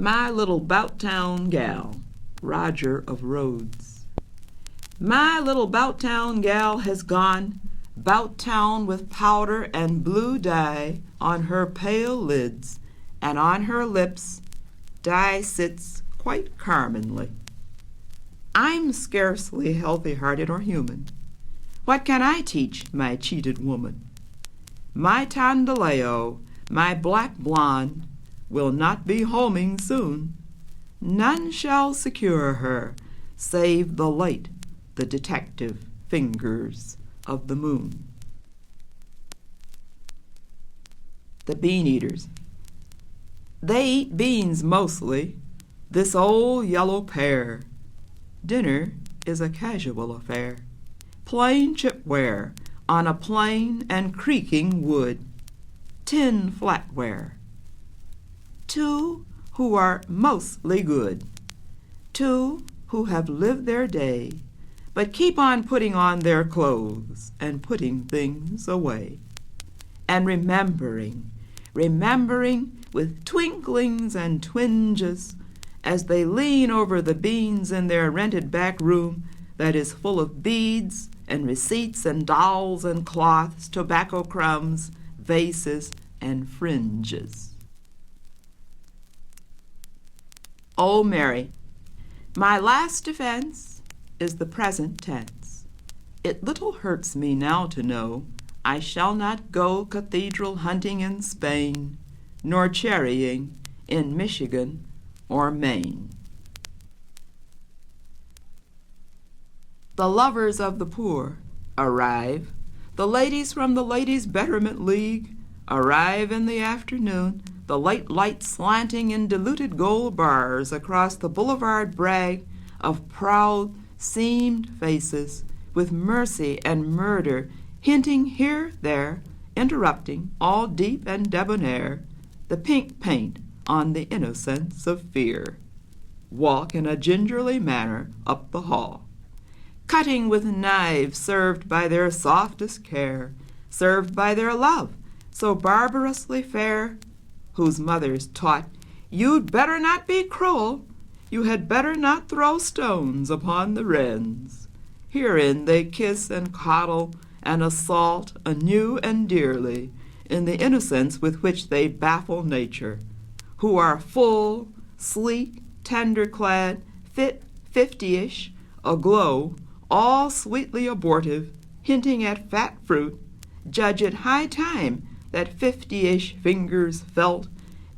My little Bout town gal, Roger of Rhodes. My little Bout town gal has gone Bout town with powder and blue dye on her pale lids, and on her lips dye sits quite carminly. I'm scarcely healthy-hearted or human. What can I teach my cheated woman? My Tandaleo, my black blonde, will not be homing soon. None shall secure her, save the light, the detective fingers of the moon. The Bean Eaters. They eat beans mostly, this old yellow pair. Dinner is a casual affair. Plain chipware on a plain and creaking wood. Tin flatware. Two who are mostly good. Two who have lived their day, but keep on putting on their clothes and putting things away. And remembering with twinklings and twinges as they lean over the beans in their rented back room that is full of beads and receipts and dolls and cloths, tobacco crumbs, vases, and fringes. Oh, Mary, my last defense is the present tense. It little hurts me now to know I shall not go cathedral hunting in Spain, nor cherrying in Michigan or Maine. The lovers of the poor arrive. The ladies from the Ladies' Betterment League arrive in the afternoon, the late light slanting in diluted gold bars across the boulevard brag of proud, seamed faces, with mercy and murder hinting here, there, interrupting, all deep and debonair, the pink paint on the innocence of fear. Walk in a gingerly manner up the hall, cutting with knives served by their softest care, served by their love, so barbarously fair, whose mothers taught, you'd better not be cruel, you had better not throw stones upon the wrens. Herein they kiss and coddle and assault anew and dearly, in the innocence with which they baffle nature, who are full, sleek, tender-clad, fit 50-ish, aglow, all sweetly abortive, hinting at fat fruit, judge it high time that 50-ish fingers felt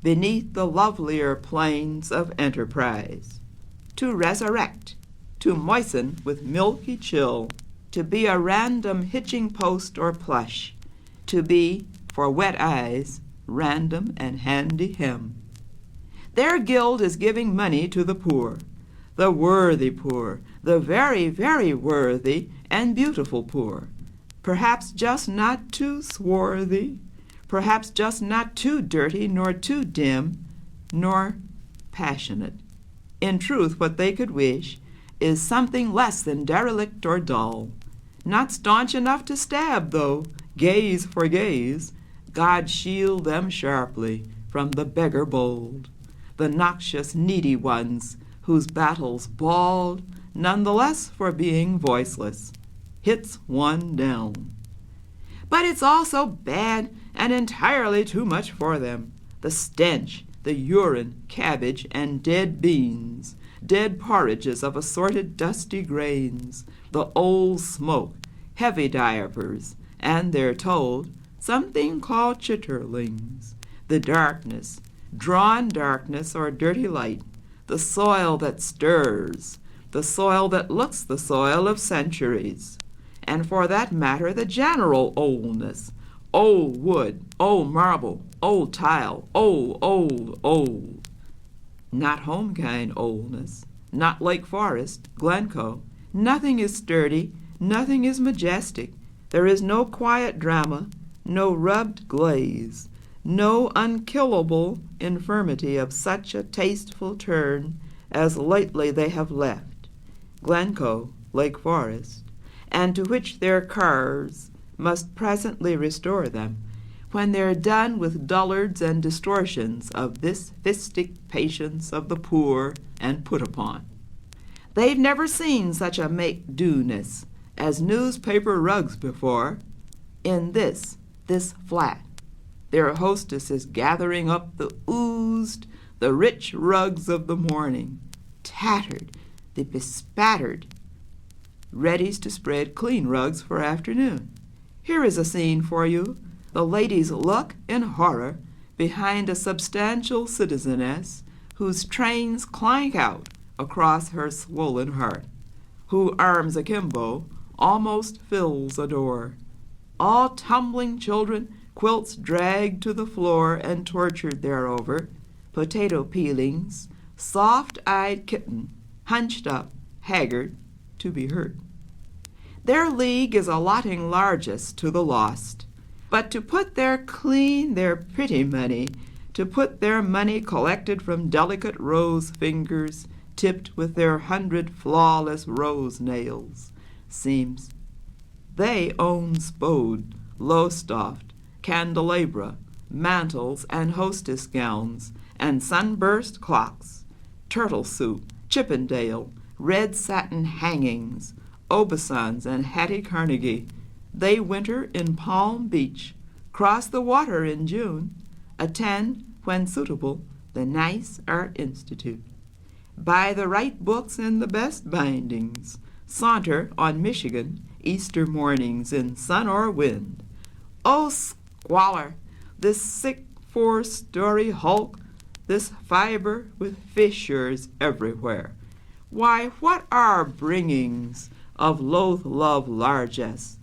beneath the lovelier plains of enterprise, to resurrect, to moisten with milky chill, to be a random hitching post or plush, to be, for wet eyes, random and handy hem. Their guild is giving money to the poor, the worthy poor, the very, very worthy and beautiful poor, perhaps just not too swarthy, perhaps just not too dirty, nor too dim, nor passionate. In truth, what they could wish is something less than derelict or dull, not staunch enough to stab, though, gaze for gaze. God shield them sharply from the beggar bold, the noxious needy ones whose battles bald, none the less for being voiceless, hits one down. But it's also bad and entirely too much for them. The stench, the urine, cabbage, and dead beans, dead porridges of assorted dusty grains, the old smoke, heavy diapers, and they're told something called chitterlings, the darkness, drawn darkness or dirty light, the soil that stirs, the soil that looks the soil of centuries, and for that matter the general oldness, old wood, old marble, old tile, old. Not home kind oldness, not Lake Forest, Glencoe. Nothing is sturdy, nothing is majestic. There is no quiet drama, no rubbed glaze, no unkillable infirmity of such a tasteful turn as lately they have left Glencoe, Lake Forest, and to which their cars must presently restore them, when they're done with dullards and distortions of this fistic patience of the poor and put upon. They've never seen such a make-do-ness as newspaper rugs before. In this flat, their hostess is gathering up the oozed, the rich rugs of the morning, tattered, the bespattered, ready to spread clean rugs for afternoon. Here is a scene for you. The ladies look in horror behind a substantial citizeness whose trains clank out across her swollen heart, who, arms akimbo, almost fills a door. All tumbling children, quilts dragged to the floor and tortured thereover, potato peelings, soft-eyed kitten, hunched up, haggard, to be hurt. Their league is allotting largesse to the lost, but to put their pretty money, to put their money collected from delicate rose fingers, tipped with their 100 flawless rose nails, seems. They own Spode, Lowestoft, candelabra, mantles and hostess gowns, and sunburst clocks, turtle soup, Chippendale, red satin hangings, Aubusons and Hattie Carnegie. They winter in Palm Beach, cross the water in June, attend, when suitable, the nice Art Institute, buy the right books in the best bindings, saunter on Michigan Easter mornings in sun or wind. Oh, squalor, this sick 4-story hulk, this fiber with fissures everywhere. Why, what are bringings of loath love largesse?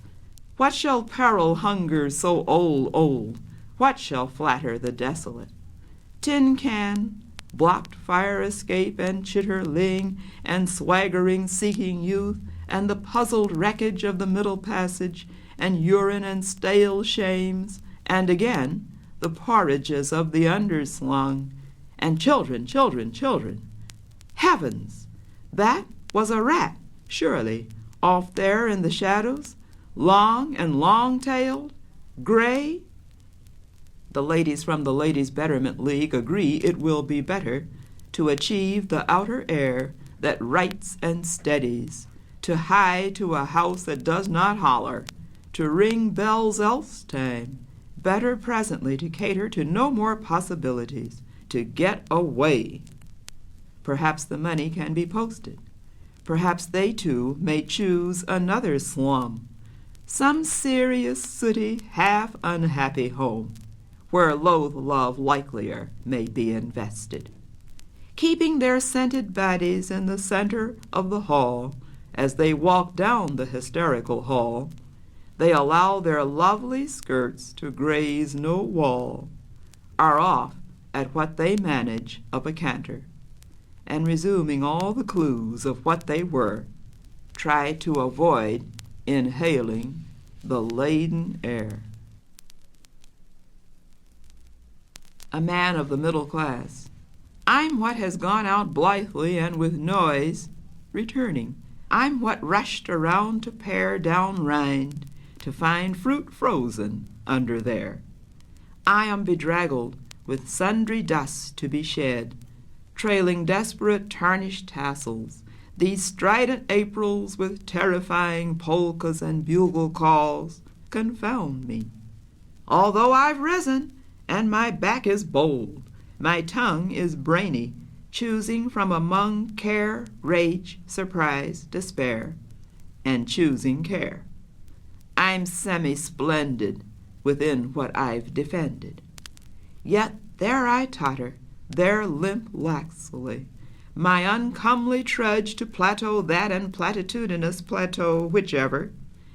What shall peril hunger so old? What shall flatter the desolate? Tin can, blocked fire escape and chitterling and swaggering seeking youth, and the puzzled wreckage of the middle passage, and urine and stale shames, and again the porridges of the underslung, and children. Heavens! That was a rat, surely, off there in the shadows, long and long-tailed, gray. The ladies from the Ladies' Betterment League agree it will be better to achieve the outer air that rights and steadies, to hie to a house that does not holler, to ring bells else time, better presently to cater to no more possibilities, to get away. Perhaps the money can be posted. Perhaps they too may choose another slum, some serious, sooty, half-unhappy home, where loath love likelier may be invested. Keeping their scented bodies in the center of the hall, as they walk down the hysterical hall, they allow their lovely skirts to graze no wall, are off at what they manage of a canter, and resuming all the clues of what they were, try to avoid inhaling the laden air. A man of the middle class. I'm what has gone out blithely and with noise, returning. I'm what rushed around to pare down rind, to find fruit frozen under there. I am bedraggled with sundry dusts to be shed, trailing desperate tarnished tassels, these strident Aprils with terrifying polkas and bugle calls confound me. Although I've risen, and my back is bold, my tongue is brainy, choosing from among care, rage, surprise, despair, and choosing care. I'm semi-splendid within what I've defended. Yet there I totter, there limp laxly, my uncomely trudge to plateau that and platitudinous plateau whichever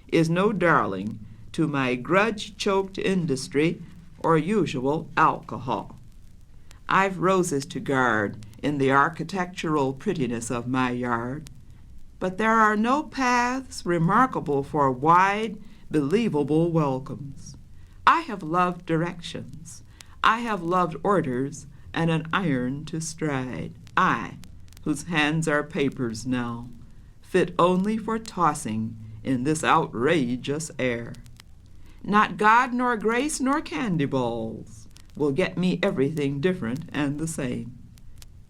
is no darling to my grudge-choked industry or usual alcohol. I've roses to guard in the architectural prettiness of my yard, but there are no paths remarkable for wide, believable welcomes. I have loved directions. I have loved orders and an iron to stride. I, whose hands are papers now, fit only for tossing in this outrageous air. Not God nor grace nor candy balls will get me everything different and the same.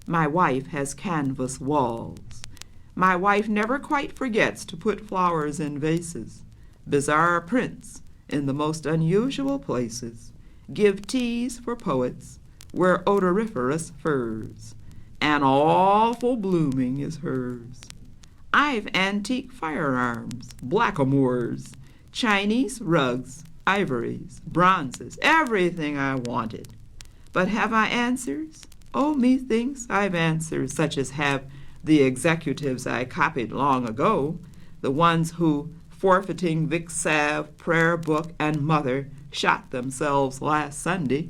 My wife has canvas walls. My wife never quite forgets to put flowers in vases, bizarre prints in the most unusual places, give teas for poets, wear odoriferous furs. An awful blooming is hers. I've antique firearms, blackamoors, Chinese rugs, ivories, bronzes, everything I wanted. But have I answers? Oh, methinks I've answers such as have the executives I copied long ago, the ones who, forfeiting Vic Sav, prayer book, and mother, shot themselves last Sunday,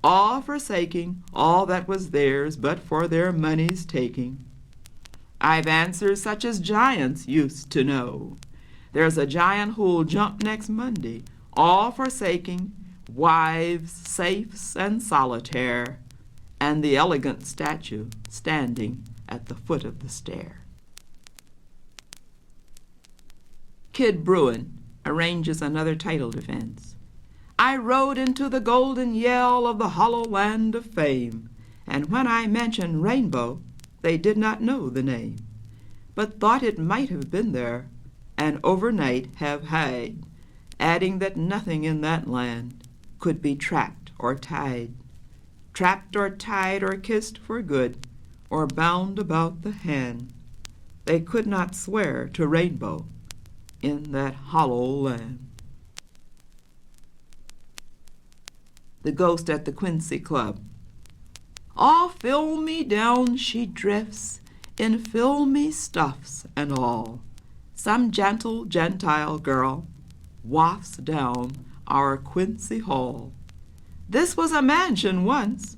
all forsaking all that was theirs but for their money's taking. I've answers such as giants used to know. There's a giant who'll jump next Monday, all forsaking wives, safes, and solitaire, and the elegant statue standing at the foot of the stair. Kid Bruin arranges another title defense. I rode into the golden yell of the hollow land of fame, and when I mentioned rainbow, they did not know the name, but thought it might have been there, and overnight have hide, adding that nothing in that land could be trapped or tied, trapped or tied or kissed for good, or bound about the hand. They could not swear to rainbow in that hollow land. The Ghost at the Quincy Club. All filmy down she drifts, in filmy stuffs and all. Some gentle Gentile girl wafts down our Quincy hall. This was a mansion once,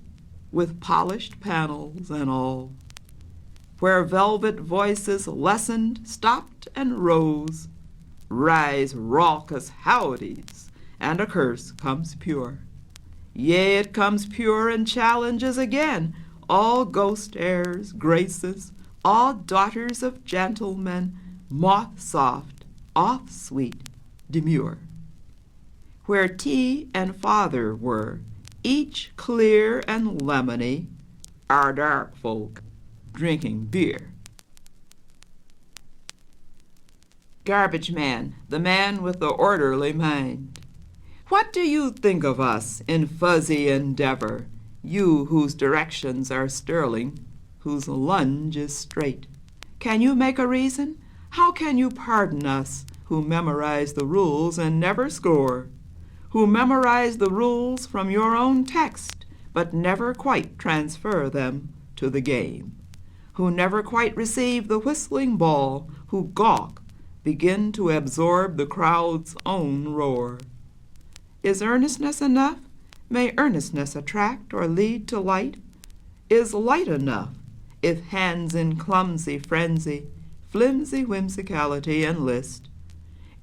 with polished panels and all, where velvet voices lessened, stopped, and rose, rise raucous howdies, and a curse comes pure. Yea, it comes pure and challenges again all ghost heirs, graces, all daughters of gentlemen, moth-soft, off-sweet, demure. Where tea and father were, each clear and lemony, our dark folk drinking beer. Garbageman, the man with the orderly mind. What do you think of us in fuzzy endeavor, you whose directions are sterling, whose lunge is straight? Can you make a reason? How can you pardon us who memorize the rules and never score, who memorize the rules from your own text but never quite transfer them to the game, who never quite receive the whistling ball, who gawk, begin to absorb the crowd's own roar? Is earnestness enough? May earnestness attract or lead to light? Is light enough if hands in clumsy frenzy, flimsy whimsicality enlist?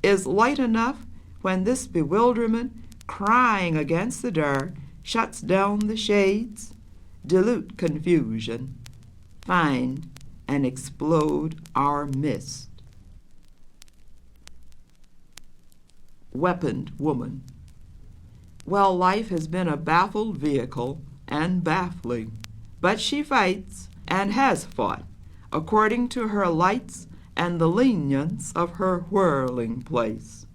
Is light enough when this bewilderment, crying against the dark, shuts down the shades? Dilute confusion, find and explode our mist. Weaponed woman. Well, life has been a baffled vehicle and baffling, but she fights and has fought according to her lights and the lenience of her whirling place.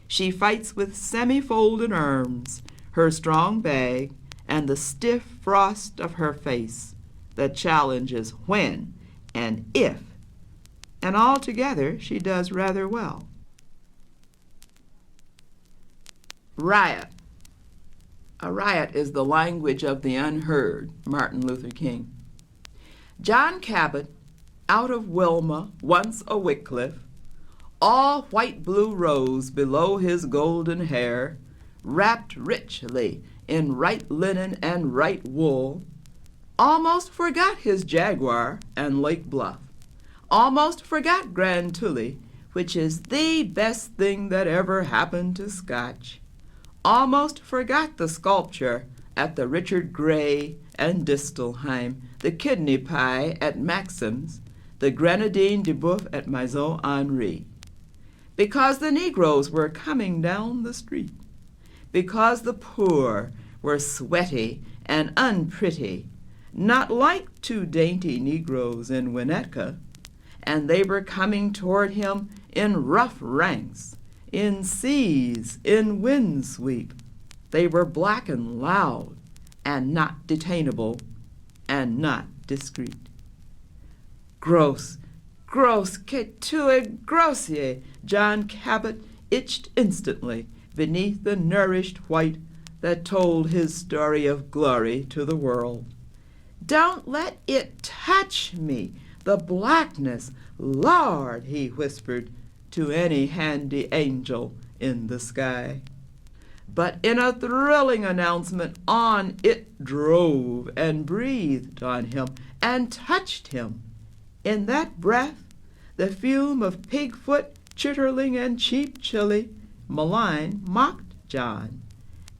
She fights with semi-folded arms, her strong bag, and the stiff frost of her face that challenges when and if, and altogether she does rather well. Riot. A riot is the language of the unheard, Martin Luther King. John Cabot, out of Wilma, once a Wycliffe, all white blue rose below his golden hair, wrapped richly in right linen and right wool, almost forgot his jaguar and Lake Bluff, almost forgot Grand Tully, which is the best thing that ever happened to Scotch, almost forgot the sculpture at the Richard Gray and Distelheim, the kidney pie at Maxim's, the grenadine de boeuf at Maison Henri. because the Negroes were coming down the street, because the poor were sweaty and unpretty, not like two dainty Negroes in Winnetka, and they were coming toward him in rough ranks, in seas, in windsweep. They were black and loud, and not detainable, and not discreet. Gross, gross, que tu grossier, John Cabot itched instantly beneath the nourished white that told his story of glory to the world. Don't let it touch me, the blackness. Lord, he whispered to any handy angel in the sky. But in a thrilling announcement, on it drove and breathed on him and touched him. In that breath, the fume of pigfoot, chitterling, and cheap chili, malign, mocked John.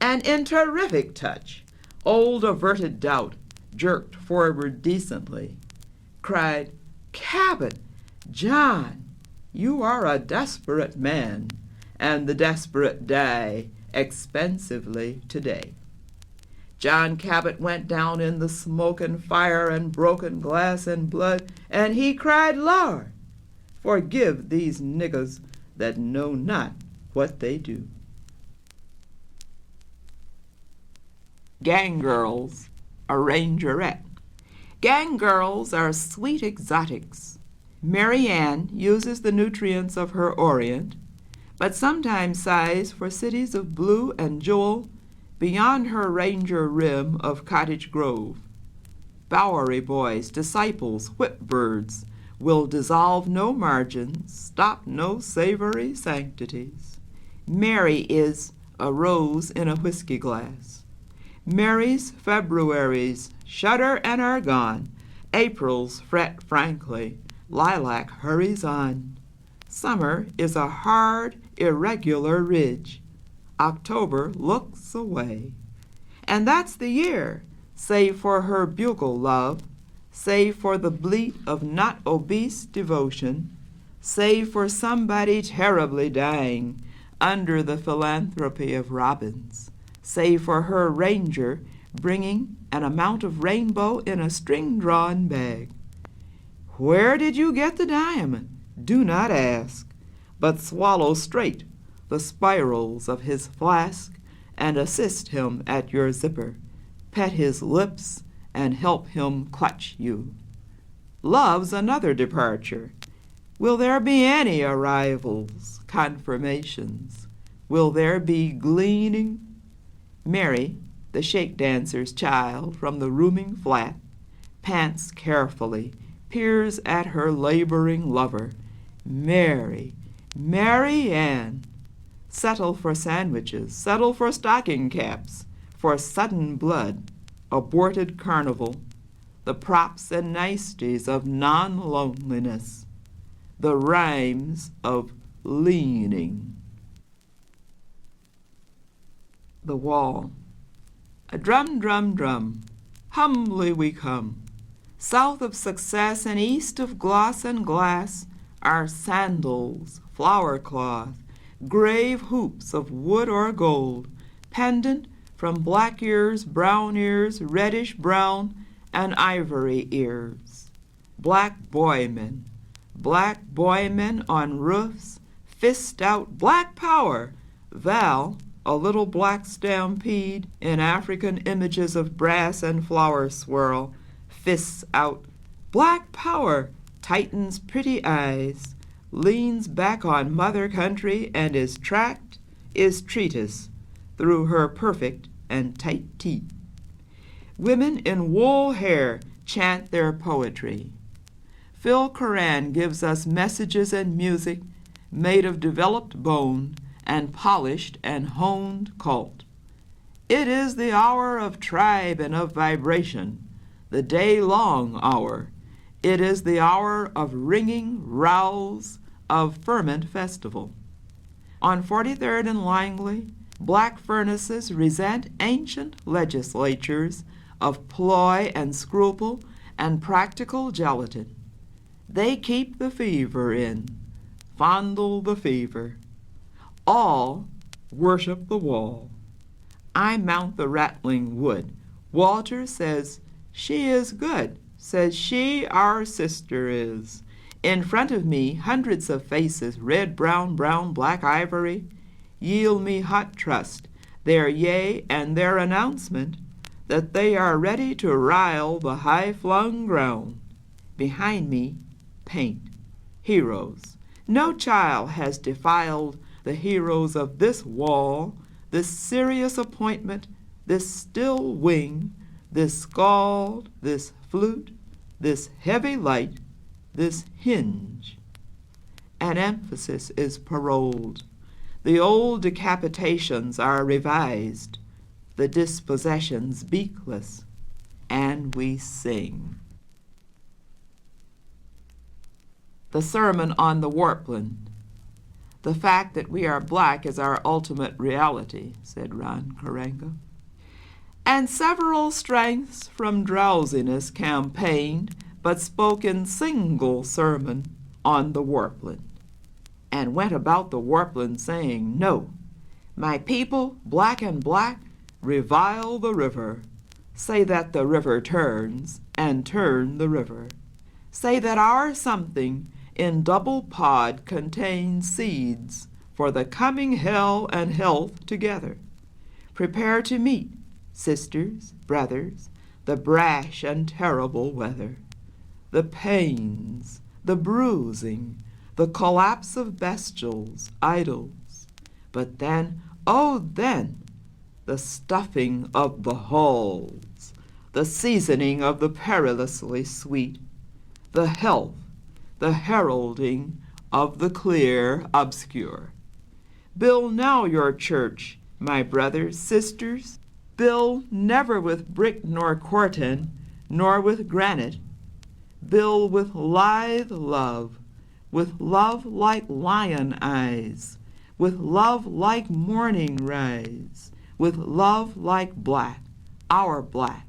And in terrific touch, old averted doubt jerked forward decently, cried, Cabot, John, you are a desperate man, and the desperate die expensively today. John Cabot went down in the smoke and fire and broken glass and blood, and he cried, Lord, forgive these niggers that know not what they do. Gang girls, a rangerette. Gang girls are sweet exotics. Mary Ann uses the nutrients of her Orient, but sometimes sighs for cities of blue and jewel beyond her ranger rim of Cottage Grove. Bowery boys, disciples, whipbirds, will dissolve no margins, stop no savory sanctities. Mary is a rose in a whiskey glass. Mary's Februaries shudder and are gone. April's fret frankly. Lilac hurries on. Summer is a hard, irregular ridge. October looks away. And that's the year, save for her bugle love, save for the bleat of not obese devotion, save for somebody terribly dying under the philanthropy of robins, save for her ranger bringing an amount of rainbow in a string-drawn bag. Where did you get the diamond? Do not ask, but swallow straight the spirals of his flask and assist him at your zipper, pet his lips and help him clutch you. Love's another departure. Will there be any arrivals, confirmations? Will there be gleaning? Mary, the shake dancer's child from the rooming flat, pants carefully, peers at her laboring lover. Mary, Mary Ann. Settle for sandwiches, settle for stocking caps, for sudden blood, aborted carnival, the props and niceties of non-loneliness, the rhymes of leaning. The wall. A drum, drum, drum, humbly we come. South of success and east of gloss and glass are sandals, flower cloth, grave hoops of wood or gold, pendant from black ears, brown ears, reddish brown, and ivory ears. Black boymen on roofs, fist out black power. Val, a little black stampede in African images of brass and flower swirl, fists out black power, tightens pretty eyes, leans back on mother country and is tracked, is treatise through her perfect and tight teeth. Women in wool hair chant their poetry. Phil Coran gives us messages and music made of developed bone and polished and honed cult. It is the hour of tribe and of vibration, the day-long hour. It is the hour of ringing rouse, of ferment festival. On 43rd and Langley, black furnaces resent ancient legislatures of ploy and scruple and practical gelatin. They keep the fever in. fondle the fever. All worship the wall. I mount the rattling wood. Walter says, she is good, says she, our sister is. In front of me, hundreds of faces, red, brown, black, ivory, yield me hot trust, their yea and their announcement that they are ready to rile the high-flung ground. Behind me, paint, heroes. No child has defiled the heroes of this wall, this serious appointment, this still wing, this scald, this flute, this heavy light, this hinge. An emphasis is paroled. The old decapitations are revised, the dispossessions beakless, and we sing. The sermon on the Warpland. The fact that we are black is our ultimate reality, said Ron Karenga. And several strengths from drowsiness campaigned, but spoke in single sermon on the Warpland, and went about the Warpland saying, no, my people, black and black, revile the river. Say that the river turns, and turn the river. Say that our something in double pod contains seeds for the coming hell and health together. Prepare to meet, sisters, brothers, the brash and terrible weather, the pains, the bruising, the collapse of bestials, idols, but then, oh then, the stuffing of the hulls, the seasoning of the perilously sweet, the health, the heralding of the clear obscure. Build now your church, my brothers, sisters. Build never with brick nor corten, nor with granite. Build with lithe love, with love like lion eyes, with love like morning rise, with love like black, our black,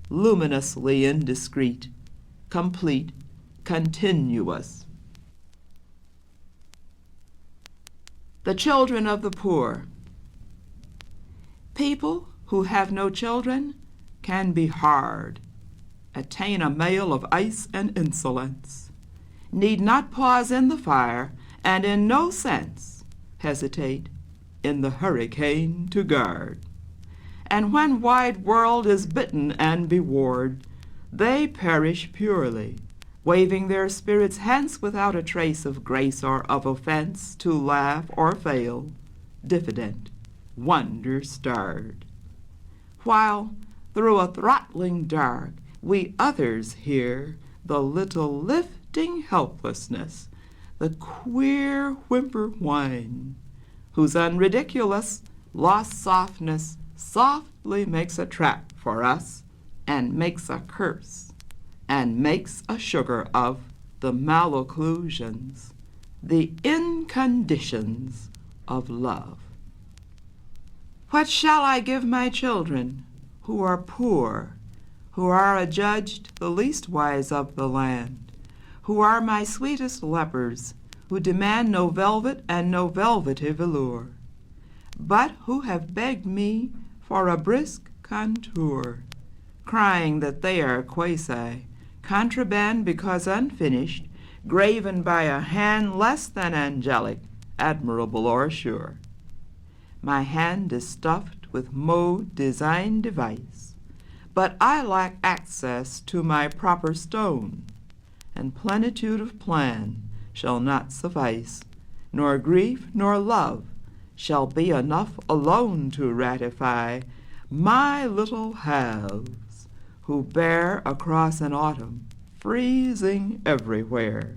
luminously indiscreet, complete, continuous. The children of the poor. People who have no children can be hard, attain a mail of ice and insolence, need not pause in the fire, and in no sense hesitate in the hurricane to guard. And when wide world is bitten and bewarred, they perish purely, waving their spirits hence without a trace of grace or of offense, to laugh or fail, diffident, wonder-starred. While through a throttling dark we others hear the little lifting helplessness, the queer whimper whine, whose unridiculous lost softness softly makes a trap for us, and makes a curse, and makes a sugar of the malocclusions, the inconditions of love. What shall I give my children who are poor, who are adjudged the least wise of the land, who are my sweetest lepers, who demand no velvet and no velvety velour, but who have begged me for a brisk contour, crying that they are quasi, contraband because unfinished, graven by a hand less than angelic, admirable or sure. My hand is stuffed with mode, design, device, but I lack access to my proper stone, and plenitude of plan shall not suffice, nor grief nor love shall be enough alone to ratify my little halves, who bear across an autumn freezing everywhere.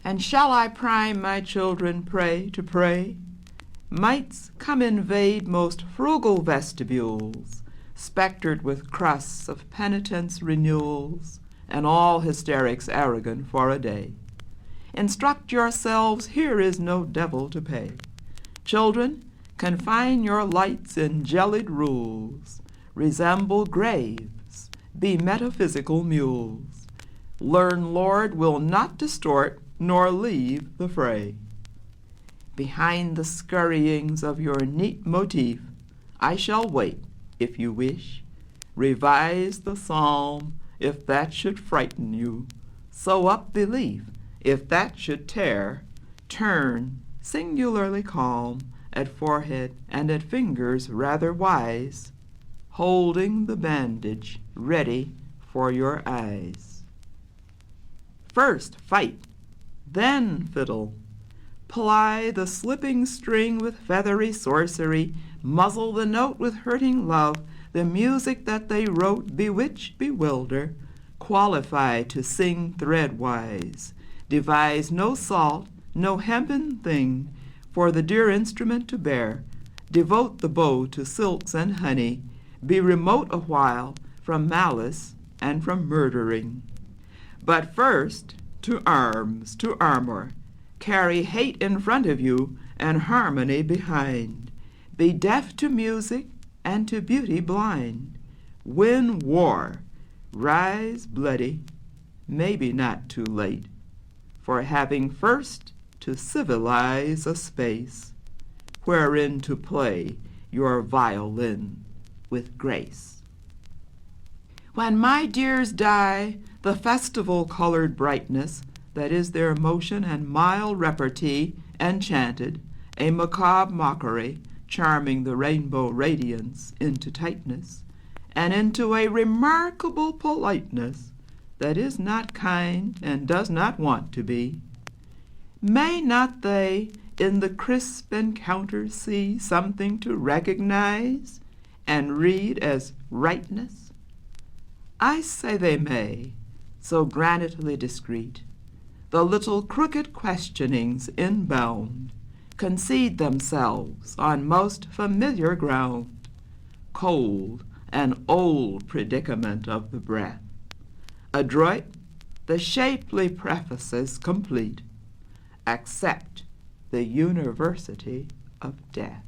And shall I prime my children pray to pray? Mites come invade most frugal vestibules, spectered with crusts of penitence renewals, and all hysterics arrogant for a day. Instruct yourselves, here is no devil to pay. Children, confine your lights in jellied rules, resemble graves, be metaphysical mules. Learn, Lord, will not distort nor leave the fray. Behind the scurryings of your neat motif, I shall wait, if you wish. Revise the psalm, if that should frighten you. Sew up belief, if that should tear. Turn, singularly calm, at forehead and at fingers rather wise, holding the bandage ready for your eyes. First fight, then fiddle. Ply the slipping string with feathery sorcery, muzzle the note with hurting love, the music that they wrote bewitch, bewilder, qualify to sing threadwise, devise no salt, no hempen thing for the dear instrument to bear, devote the bow to silks and honey, be remote a while from malice and from murdering. But first to arms, to armor, carry hate in front of you and harmony behind. Be deaf to music and to beauty blind. Win war, rise bloody, maybe not too late, for having first to civilize a space wherein to play your violin with grace. When my dears die, the festival-colored brightness that is their motion and mild repartee enchanted, a macabre mockery, charming the rainbow radiance into tightness, and into a remarkable politeness that is not kind and does not want to be. May not they in the crisp encounter see something to recognize and read as rightness? I say they may, so granitely discreet, the little crooked questionings inbound concede themselves on most familiar ground, cold and old predicament of the breath. Adroit, the shapely prefaces complete, accept the university of death.